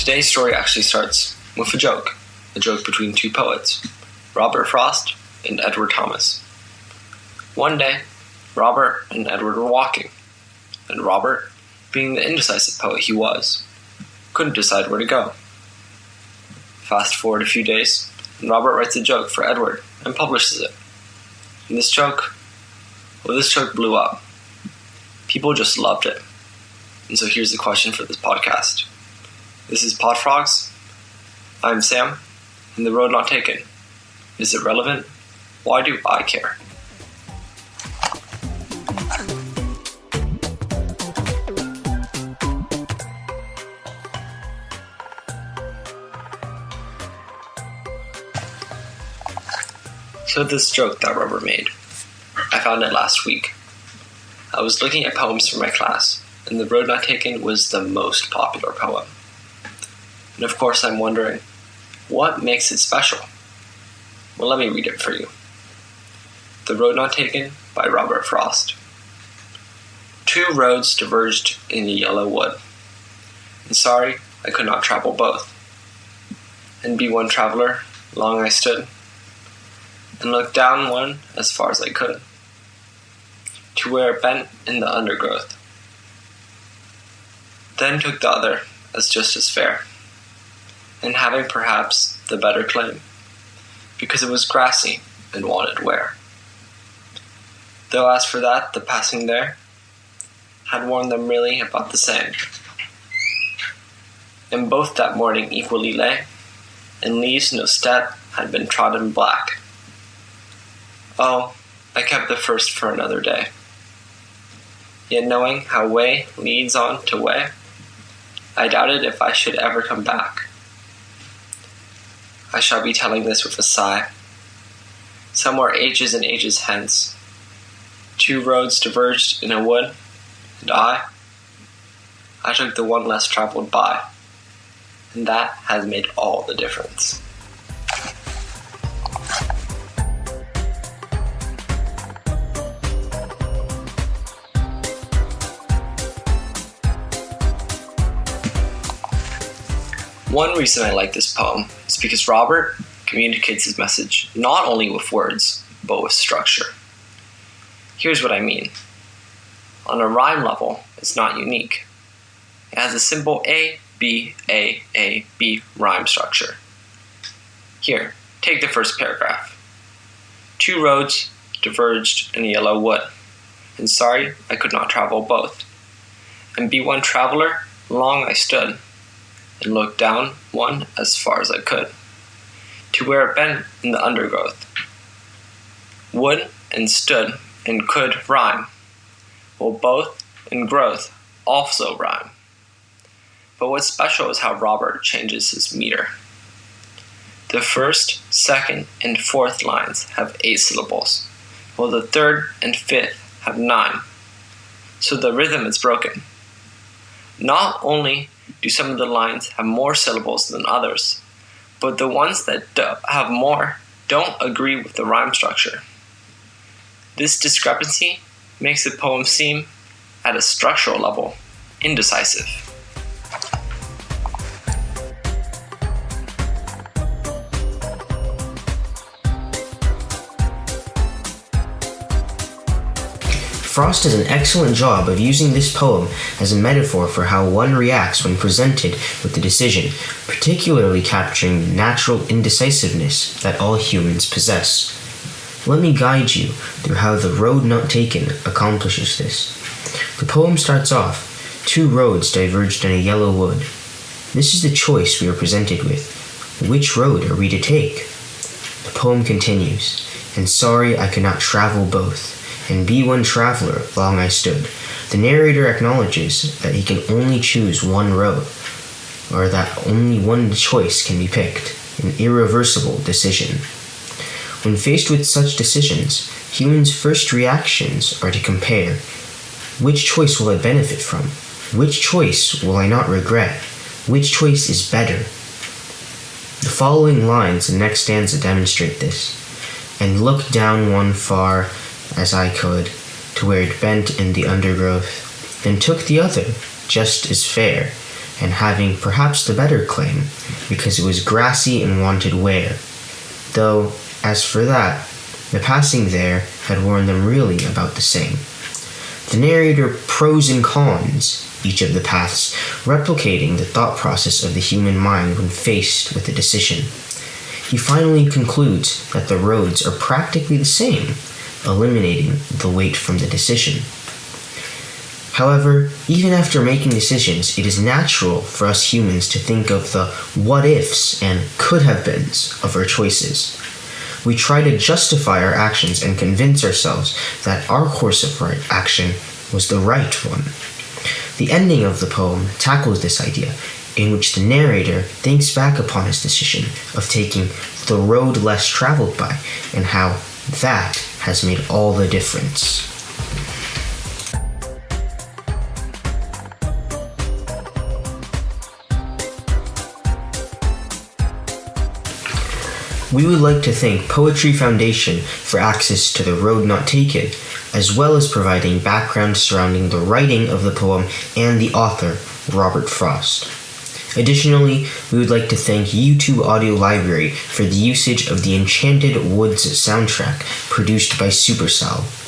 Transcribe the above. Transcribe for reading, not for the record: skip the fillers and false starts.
Today's story actually starts with a joke between two poets, Robert Frost and Edward Thomas. One day, Robert and Edward were walking, and Robert, being the indecisive poet he was, couldn't decide where to go. Fast forward a few days, and Robert writes a joke for Edward and publishes it. And this joke blew up. People just loved it. And so here's the question for this podcast. This is Pod Frogs. I'm Sam, and the road not taken. Is it relevant? Why do I care? So this joke that Robert made, I found it last week. I was looking at poems for my class, and The Road Not Taken was the most popular poem. And of course I'm wondering, what makes it special? Well, let me read it for you. The Road Not Taken by Robert Frost. Two roads diverged in a yellow wood, and sorry I could not travel both. And be one traveler, long I stood, and looked down one as far as I could, to where it bent in the undergrowth. Then took the other as just as fair, and having perhaps the better claim, because it was grassy and wanted wear. Though as for that, the passing there had worn them really about the same, and both that morning equally lay, and leaves no step had been trodden black. Oh, I kept the first for another day. Yet knowing how way leads on to way, I doubted if I should ever come back. I shall be telling this with a sigh. Somewhere ages and ages hence, two roads diverged in a wood, and I took the one less traveled by, and that has made all the difference. One reason I like this poem is because Robert communicates his message not only with words, but with structure. Here's what I mean. On a rhyme level, it's not unique. It has a simple A, B, A, B rhyme structure. Here, take the first paragraph. Two roads diverged in a yellow wood, and sorry I could not travel both. And be one traveler, long I stood, and looked down one as far as I could, to where it bent in the undergrowth. Would and stood and could rhyme, while both and growth also rhyme. But what's special is how Robert changes his meter. The first, second, and fourth lines have 8 syllables, while the third and fifth have 9. So the rhythm is broken. Not only do some of the lines have more syllables than others, but the ones that have more don't agree with the rhyme structure. This discrepancy makes the poem seem, at a structural level, indecisive. Frost does an excellent job of using this poem as a metaphor for how one reacts when presented with a decision, particularly capturing the natural indecisiveness that all humans possess. Let me guide you through how The Road Not Taken accomplishes this. The poem starts off, two roads diverged in a yellow wood. This is the choice we are presented with. Which road are we to take? The poem continues, and sorry I could not travel both, and be one traveler, long I stood. The narrator acknowledges that he can only choose one road, or that only one choice can be picked, an irreversible decision. When faced with such decisions, humans' first reactions are to compare. Which choice will I benefit from? Which choice will I not regret? Which choice is better? The following lines in the next stanza demonstrate this. And look down one far as I could, to where it bent in the undergrowth, then took the other, just as fair, and having perhaps the better claim, because it was grassy and wanted wear. Though, as for that, the passing there had warned them really about the same. The narrator pros and cons each of the paths, replicating the thought process of the human mind when faced with a decision. He finally concludes that the roads are practically the same, eliminating the weight from the decision. However, even after making decisions, it is natural for us humans to think of the what-ifs and could-have-beens of our choices. We try to justify our actions and convince ourselves that our course of action was the right one. The ending of the poem tackles this idea, in which the narrator thinks back upon his decision of taking the road less traveled by, and how that has made all the difference. We would like to thank Poetry Foundation for access to the road not taken, as well as providing background surrounding the writing of the poem and the author, Robert Frost. Additionally, we would like to thank U2 Audio Library for the usage of the Enchanted Woods soundtrack produced by Supercell.